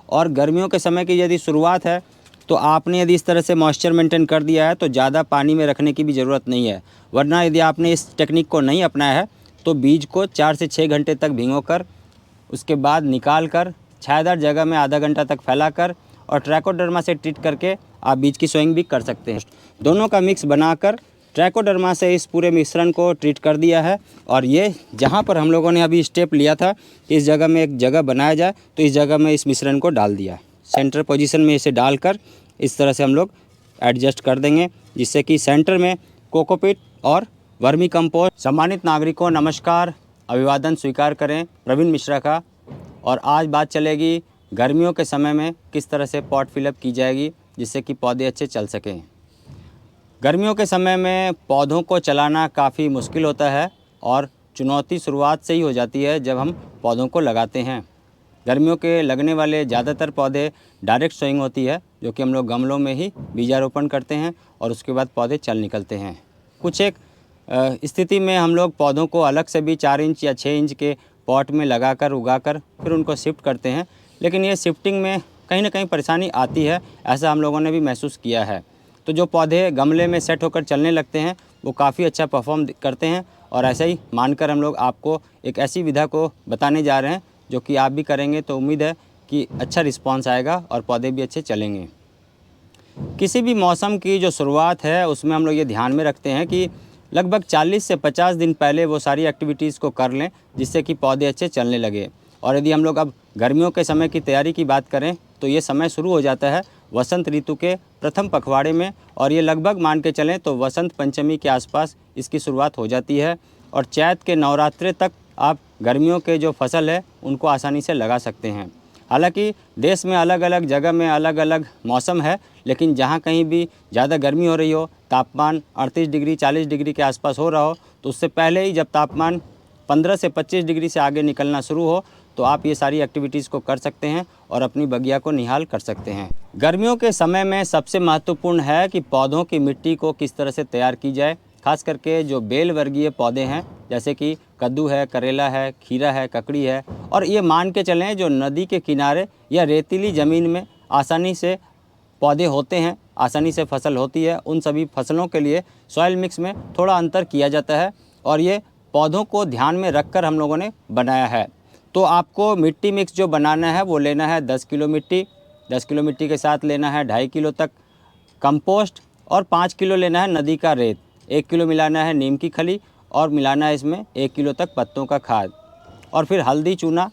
और गर्मियों के समय की यदि शुरुआत है तो आपने यदि इस तरह से मॉइस्चर मेंटेन कर दिया है तो ज़्यादा पानी में रखने की भी ज़रूरत नहीं है। वरना यदि आपने इस टेक्निक को नहीं अपनाया है तो बीज को 4 से 6 घंटे तक भिगोकर उसके बाद निकाल कर छायादार जगह में आधा घंटा तक फैलाकर और ट्राइकोडर्मा से ट्रीट करके आप बीज की सोइंग भी कर सकते हैं। दोनों का मिक्स बनाकर ट्राइकोडर्मा से इस पूरे मिश्रण को ट्रीट कर दिया है। और ये जहाँ पर हम लोगों ने अभी स्टेप लिया था इस जगह में एक जगह बनाया जाए तो इस जगह में इस मिश्रण को डाल दिया। सेंटर पोजीशन में इसे डालकर इस तरह से हम लोग एडजस्ट कर देंगे जिससे कि सेंटर में कोकोपीट और वर्मी कंपोस्ट। सम्मानित नागरिकों नमस्कार, अभिवादन स्वीकार करें प्रवीण मिश्रा का। और आज बात चलेगी गर्मियों के समय में किस तरह से पॉट फिलअप की जाएगी जिससे कि पौधे अच्छे चल सकें। गर्मियों के समय में पौधों को चलाना काफ़ी मुश्किल होता है और चुनौती शुरुआत से ही हो जाती है जब हम पौधों को लगाते हैं। गर्मियों के लगने वाले ज़्यादातर पौधे डायरेक्ट सोइंग होती है जो कि हम लोग गमलों में ही बीजारोपण करते हैं और उसके बाद पौधे चल निकलते हैं। कुछ एक स्थिति में हम लोग पौधों को अलग से भी 4 इंच या 6 इंच के पॉट में लगाकर उगाकर फिर उनको शिफ्ट करते हैं, लेकिन ये शिफ्टिंग में कहीं ना कहीं परेशानी आती है, ऐसा हम लोगों ने भी महसूस किया है। तो जो पौधे गमले में सेट होकर चलने लगते हैं वो काफ़ी अच्छा परफॉर्म करते हैं और ऐसा ही मानकर हम लोग आपको एक ऐसी विधा को बताने जा रहे हैं जो कि आप भी करेंगे तो उम्मीद है कि अच्छा रिस्पांस आएगा और पौधे भी अच्छे चलेंगे। किसी भी मौसम की जो शुरुआत है उसमें हम लोग ये ध्यान में रखते हैं कि लगभग 40 से 50 दिन पहले वो सारी एक्टिविटीज़ को कर लें जिससे कि पौधे अच्छे चलने लगे। और यदि हम लोग अब गर्मियों के समय की तैयारी की बात करें तो ये समय शुरू हो जाता है वसंत ऋतु के प्रथम पखवाड़े में और ये लगभग मान के चलें तो वसंत पंचमी के आसपास इसकी शुरुआत हो जाती है। और चैत के नवरात्रे तक आप गर्मियों के जो फसल है उनको आसानी से लगा सकते हैं। हालांकि देश में अलग अलग जगह में अलग अलग मौसम है, लेकिन जहाँ कहीं भी ज़्यादा गर्मी हो रही हो, तापमान 38 डिग्री 40 डिग्री के आसपास हो रहा हो, तो उससे पहले ही जब तापमान 15 से 25 डिग्री से आगे निकलना शुरू हो तो आप ये सारी एक्टिविटीज़ को कर सकते हैं और अपनी बगिया को निहाल कर सकते हैं। गर्मियों के समय में सबसे महत्वपूर्ण है कि पौधों की मिट्टी को किस तरह से तैयार की जाए। खास करके जो बेल वर्गीय पौधे हैं जैसे कि कद्दू है, करेला है, खीरा है, ककड़ी है, और ये मान के चलें जो नदी के किनारे या रेतीली ज़मीन में आसानी से पौधे होते हैं, आसानी से फसल होती है, उन सभी फसलों के लिए सॉइल मिक्स में थोड़ा अंतर किया जाता है और ये पौधों को ध्यान में रखकर हम लोगों ने बनाया है। तो आपको मिट्टी मिक्स जो बनाना है वो लेना है 10 किलो मिट्टी। 10 किलो मिट्टी के साथ लेना है 2.5 किलो तक कंपोस्ट और 5 किलो लेना है नदी का रेत। 1 किलो मिलाना है नीम की खली और मिलाना है इसमें 1 किलो तक पत्तों का खाद। और फिर हल्दी चूना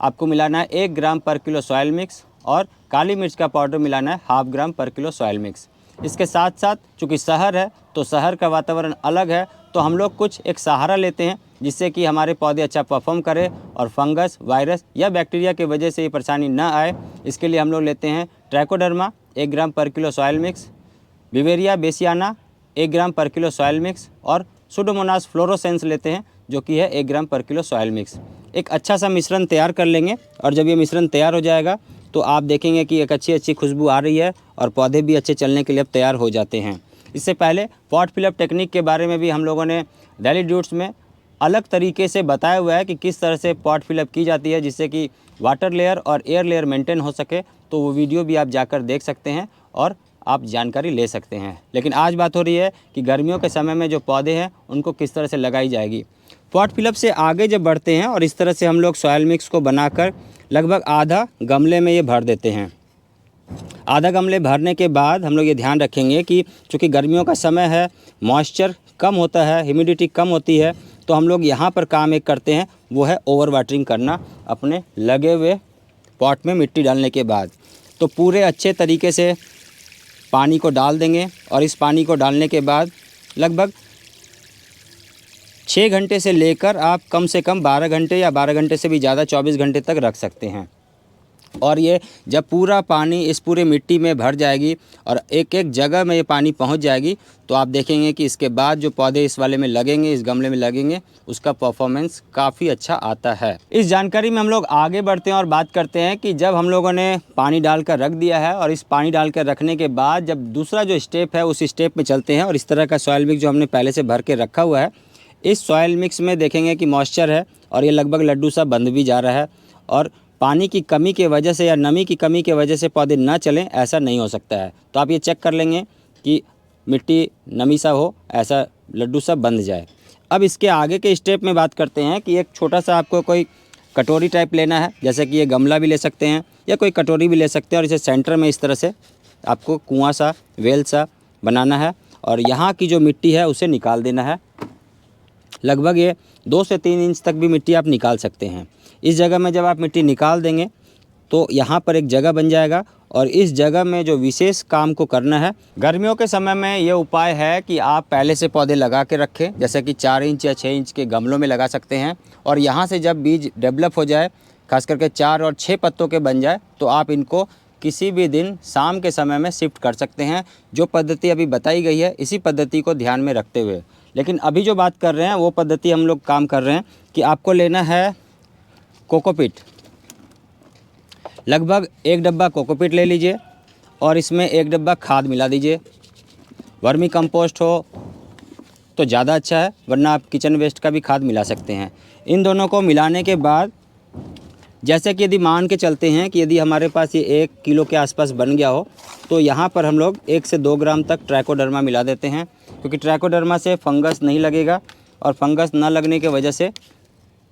आपको मिलाना है 1 ग्राम पर किलो सॉइल मिक्स और काली मिर्च का पाउडर मिलाना है 0.5 ग्राम पर किलो सॉइल मिक्स। इसके साथ साथ चूँकि शहर है तो शहर का वातावरण अलग है तो हम लोग कुछ एक सहारा लेते हैं जिससे कि हमारे पौधे अच्छा परफॉर्म करें और फंगस, वायरस या बैक्टीरिया की वजह से ये परेशानी ना आए। इसके लिए हम लोग लेते हैं ट्राइकोडर्मा 1 ग्राम पर kilo soil mix, Beauveria bassiana 1 ग्राम पर किलो सॉइल मिक्स और सुडोमोनास फ्लोरोसेंस लेते हैं जो कि है 1 ग्राम पर किलो सॉइल मिक्स। एक अच्छा सा मिश्रण तैयार कर लेंगे और जब ये मिश्रण तैयार हो जाएगा तो आप देखेंगे कि एक अच्छी खुशबू आ रही है और पौधे भी अच्छे चलने के लिए अब तैयार हो जाते हैं। इससे पहले पॉट फिलअप टेक्निक के बारे में भी हम लोगों ने डेली ड्यूट्स में अलग तरीके से बताया हुआ है कि किस तरह से पॉट फिलअप की जाती है जिससे कि वाटर लेयर और एयर लेयर मेंटेन हो सके। तो वो वीडियो भी आप जाकर देख सकते हैं और आप जानकारी ले सकते हैं। लेकिन आज बात हो रही है कि गर्मियों के समय में जो पौधे हैं उनको किस तरह से लगाई जाएगी। पॉट फिलअप से आगे जब बढ़ते हैं और इस तरह से हम लोग सॉइल मिक्स को बनाकर लगभग आधा गमले में ये भर देते हैं। आधा गमले भरने के बाद हम लोग ये ध्यान रखेंगे कि चूँकि गर्मियों का समय है, मॉइस्चर कम होता है, ह्यूमिडिटी कम होती है, तो हम लोग यहाँ पर काम एक करते हैं वो है ओवर वाटरिंग करना अपने लगे हुए पॉट में मिट्टी डालने के बाद। तो पूरे अच्छे तरीके से पानी को डाल देंगे और इस पानी को डालने के बाद लगभग 6 घंटे से लेकर आप कम से कम 12 घंटे या 12 घंटे से भी ज़्यादा 24 घंटे तक रख सकते हैं। और ये जब पूरा पानी इस पूरे मिट्टी में भर जाएगी और एक एक जगह में ये पानी पहुंच जाएगी तो आप देखेंगे कि इसके बाद जो पौधे इस वाले में लगेंगे, इस गमले में लगेंगे, उसका परफॉर्मेंस काफ़ी अच्छा आता है। इस जानकारी में हम लोग आगे बढ़ते हैं और बात करते हैं कि जब हम लोगों ने पानी डालकर रख दिया है और इस पानी डालकर रखने के बाद जब दूसरा जो स्टेप है उस स्टेप में चलते हैं और इस तरह का सॉइल मिक्स जो हमने पहले से भर के रखा हुआ है, इस सॉइल मिक्स में देखेंगे कि मॉइस्चर है और ये लगभग लड्डू सा बंध भी जा रहा है और पानी की कमी की वजह से या नमी की कमी की वजह से पौधे ना चलें, ऐसा नहीं हो सकता है। तो आप ये चेक कर लेंगे कि मिट्टी नमी सा हो, ऐसा लड्डू सा बंध जाए। अब इसके आगे के स्टेप में बात करते हैं कि एक छोटा सा आपको कोई कटोरी टाइप लेना है, जैसे कि ये गमला भी ले सकते हैं या कोई कटोरी भी ले सकते हैं, और इसे सेंटर में इस तरह से आपको कुआं सा, वेल सा बनाना है और यहाँ की जो मिट्टी है उसे निकाल देना है। लगभग ये 2 से 3 इंच तक भी मिट्टी आप निकाल सकते हैं। इस जगह में जब आप मिट्टी निकाल देंगे तो यहाँ पर एक जगह बन जाएगा और इस जगह में जो विशेष काम को करना है, गर्मियों के समय में ये उपाय है कि आप पहले से पौधे लगा के रखें, जैसे कि 4 इंच या 6 इंच के गमलों में लगा सकते हैं, और यहाँ से जब बीज डेवलप हो जाए, खास करके 4 और 6 पत्तों के बन जाए, तो आप इनको किसी भी दिन शाम के समय में शिफ्ट कर सकते हैं। जो पद्धति अभी बताई गई है इसी पद्धति को ध्यान में रखते हुए, लेकिन अभी जो बात कर रहे हैं वो पद्धति हम लोग काम कर रहे हैं कि आपको लेना है कोकोपीट। लगभग 1 डब्बा कोकोपीट ले लीजिए और इसमें 1 डब्बा खाद मिला दीजिए। वर्मी कंपोस्ट हो तो ज़्यादा अच्छा है, वरना आप किचन वेस्ट का भी खाद मिला सकते हैं। इन दोनों को मिलाने के बाद, जैसे कि यदि मान के चलते हैं कि यदि हमारे पास ये 1 किलो के आसपास बन गया हो, तो यहाँ पर हम लोग 1 से 2 ग्राम तक ट्राइकोडर्मा मिला देते हैं, क्योंकि ट्राइकोडर्मा से फंगस नहीं लगेगा और फंगस ना लगने की वजह से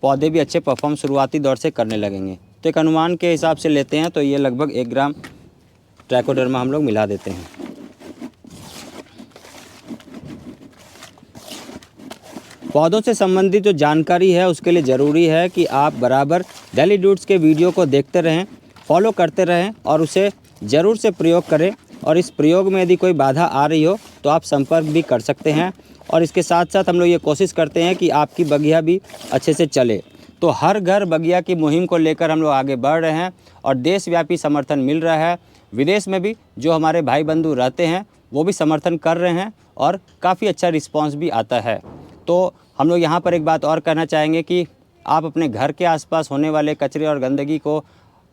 पौधे भी अच्छे परफॉर्म शुरुआती दौर से करने लगेंगे। तो एक अनुमान के हिसाब से लेते हैं तो ये लगभग 1 ग्राम ट्राइकोडर्मा हम लोग मिला देते हैं। पौधों से संबंधित जो जानकारी है उसके लिए ज़रूरी है कि आप बराबर डेली डूट्स के वीडियो को देखते रहें, फॉलो करते रहें और उसे ज़रूर से प्रयोग करें। और इस प्रयोग में यदि कोई बाधा आ रही हो तो आप संपर्क भी कर सकते हैं। और इसके साथ साथ हम लोग ये कोशिश करते हैं कि आपकी बगिया भी अच्छे से चले। तो हर घर बगिया की मुहिम को लेकर हम लोग आगे बढ़ रहे हैं और देशव्यापी समर्थन मिल रहा है। विदेश में भी जो हमारे भाई बंधु रहते हैं वो भी समर्थन कर रहे हैं और काफ़ी अच्छा रिस्पांस भी आता है। तो हम लोग यहाँ पर एक बात और कहना चाहेंगे कि आप अपने घर के आसपास होने वाले कचरे और गंदगी को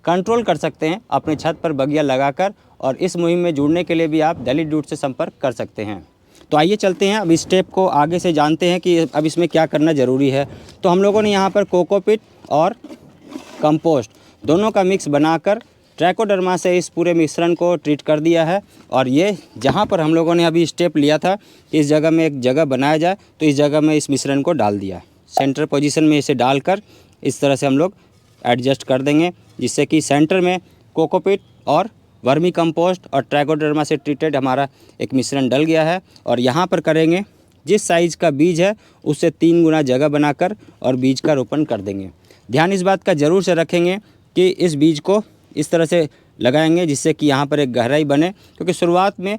कंट्रोल कर सकते हैं अपने छत पर बगिया लगाकर, और इस मुहिम में जुड़ने के लिए भी आप डेली डूट से संपर्क कर सकते हैं। तो आइए चलते हैं अब इस स्टेप को आगे से जानते हैं कि अब इसमें क्या करना ज़रूरी है। तो हम लोगों ने यहाँ पर कोकोपीट और कंपोस्ट दोनों का मिक्स बनाकर ट्राइकोडर्मा से इस पूरे मिश्रण को ट्रीट कर दिया है। और ये जहाँ पर हम लोगों ने अभी स्टेप लिया था कि इस जगह में एक जगह बनाया जाए, तो इस जगह में इस मिश्रण को डाल दिया। सेंटर पोजीशन में इसे डालकर इस तरह से हम लोग एडजस्ट कर देंगे, जिससे कि सेंटर में कोकोपीट और वर्मी कंपोस्ट और ट्राइकोडर्मा से ट्रीटेड हमारा एक मिश्रण डल गया है। और यहाँ पर करेंगे जिस साइज़ का बीज है उससे 3 गुना जगह बनाकर और बीज का रोपण कर देंगे। ध्यान इस बात का ज़रूर से रखेंगे कि इस बीज को इस तरह से लगाएंगे जिससे कि यहाँ पर एक गहराई बने, क्योंकि शुरुआत में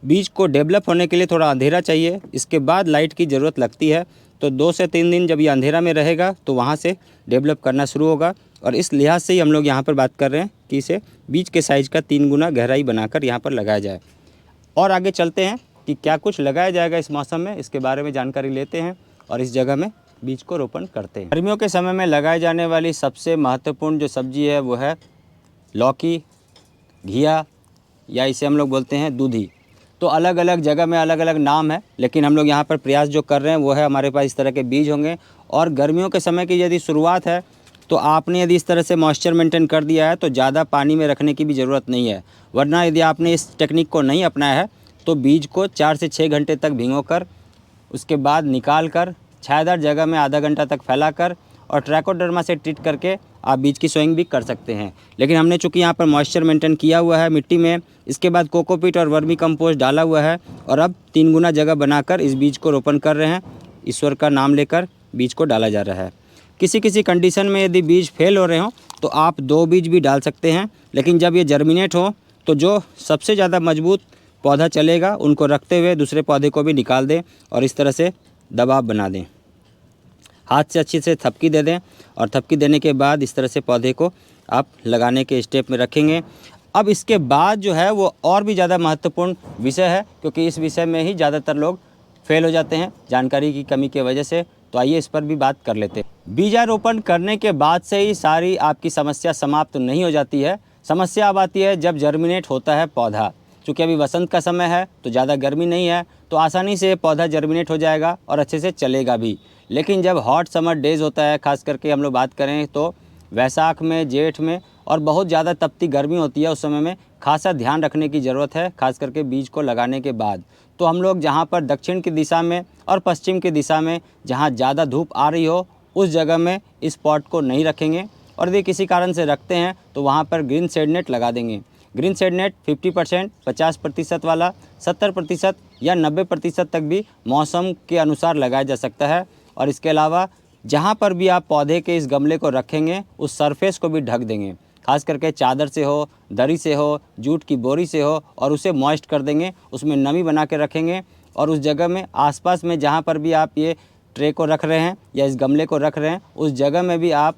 बीज को डेवलप होने के लिए थोड़ा अंधेरा चाहिए, इसके बाद लाइट की ज़रूरत लगती है। तो 2 से 3 दिन जब ये अंधेरा में रहेगा तो वहाँ से डेवलप करना शुरू होगा। और इस लिहाज से ही हम लोग यहाँ पर बात कर रहे हैं कि इसे बीज के साइज़ का 3 गुना गहराई बनाकर यहाँ पर लगाया जाए। और आगे चलते हैं कि क्या कुछ लगाया जाएगा इस मौसम में, इसके बारे में जानकारी लेते हैं और इस जगह में बीज को रोपण करते हैं। गर्मियों के समय में लगाई जाने वाली सबसे महत्वपूर्ण जो सब्जी है वो है लौकी, घिया, या इसे हम लोग बोलते हैं दूधी। तो अलग अलग जगह में अलग अलग नाम है, लेकिन हम लोग यहाँ पर प्रयास जो कर रहे हैं वो है हमारे पास इस तरह के बीज होंगे। और गर्मियों के समय की यदि शुरुआत है तो आपने यदि इस तरह से मॉइस्चर मेंटेन कर दिया है तो ज़्यादा पानी में रखने की भी ज़रूरत नहीं है, वरना यदि आपने इस टेक्निक को नहीं अपनाया है तो बीज को 4 से 6 घंटे तक भिगोकर उसके बाद निकाल कर छायादार जगह में आधा घंटा तक फैलाकर और ट्राइकोडर्मा से ट्रीट करके आप बीज की सोइंग भी कर सकते हैं। लेकिन हमने चूँकि यहाँ पर मॉइस्चर मेंटेन किया हुआ है मिट्टी में, इसके बाद कोकोपीट और वर्मी कंपोस्ट डाला हुआ है और अब 3 गुना जगह बनाकर इस बीज को रोपण कर रहे हैं। ईश्वर का नाम लेकर बीज को डाला जा रहा है। किसी किसी कंडीशन में यदि बीज फेल हो रहे हों तो आप 2 बीज भी डाल सकते हैं, लेकिन जब ये जर्मिनेट हो तो जो सबसे ज़्यादा मजबूत पौधा चलेगा उनको रखते हुए दूसरे पौधे को भी निकाल दें और इस तरह से दबाव बना दें। हाथ से अच्छी से थपकी दे दें और थपकी देने के बाद इस तरह से पौधे को आप लगाने के स्टेप में रखेंगे। अब इसके बाद जो है वो और भी ज़्यादा महत्वपूर्ण विषय है, क्योंकि इस विषय में ही ज़्यादातर लोग फेल हो जाते हैं जानकारी की कमी की वजह से। तो आइए इस पर भी बात कर लेते हैं। बीजारोपण करने के बाद से ही सारी आपकी समस्या समाप्त नहीं हो जाती है। समस्या अब आती है जब जर्मिनेट होता है पौधा। चूँकि अभी वसंत का समय है तो ज़्यादा गर्मी नहीं है, तो आसानी से पौधा जर्मिनेट हो जाएगा और अच्छे से चलेगा भी। लेकिन जब हॉट समर डेज़ होता है, ख़ास करके हम लोग बात करें तो वैसाख में, जेठ में और बहुत ज़्यादा तपती गर्मी होती है, उस समय में खासा ध्यान रखने की ज़रूरत है, खास करके बीज को लगाने के बाद। तो हम लोग जहाँ पर दक्षिण की दिशा में और पश्चिम की दिशा में जहाँ ज़्यादा धूप आ रही हो उस जगह में इस पॉट को नहीं रखेंगे, और यदि किसी कारण से रखते हैं तो वहाँ पर ग्रीन शेड नेट लगा देंगे। ग्रीन शेड नेट 50%, 50% वाला, 70% या 90% तक भी मौसम के अनुसार लगाया जा सकता है। और इसके अलावा जहाँ पर भी आप पौधे के इस गमले को रखेंगे उस सरफेस को भी ढक देंगे, खास करके चादर से हो, दरी से हो, जूट की बोरी से हो, और उसे मॉइस्ट कर देंगे, उसमें नमी बना के रखेंगे। और उस जगह में आसपास में जहाँ पर भी आप ये ट्रे को रख रहे हैं या इस गमले को रख रहे हैं उस जगह में भी आप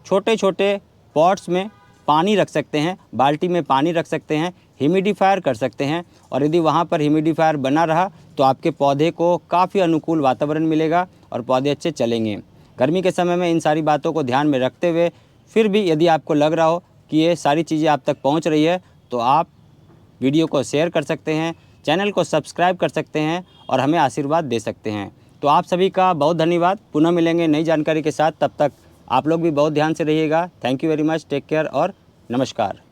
छोटे छोटे पॉट्स में पानी रख सकते हैं, बाल्टी में पानी रख सकते हैं, ह्यूमिडिफायर कर सकते हैं। और यदि वहाँ पर ह्यूमिडिफायर बना रहा तो आपके पौधे को काफ़ी अनुकूल वातावरण मिलेगा और पौधे अच्छे चलेंगे। गर्मी के समय में इन सारी बातों को ध्यान में रखते हुए फिर भी यदि आपको लग रहा हो कि ये सारी चीज़ें आप तक पहुँच रही है तो आप वीडियो को शेयर कर सकते हैं, चैनल को सब्सक्राइब कर सकते हैं और हमें आशीर्वाद दे सकते हैं। तो आप सभी का बहुत धन्यवाद। पुनः मिलेंगे नई जानकारी के साथ, तब तक आप लोग भी बहुत ध्यान से रहिएगा। Thank you very much, take care और नमस्कार।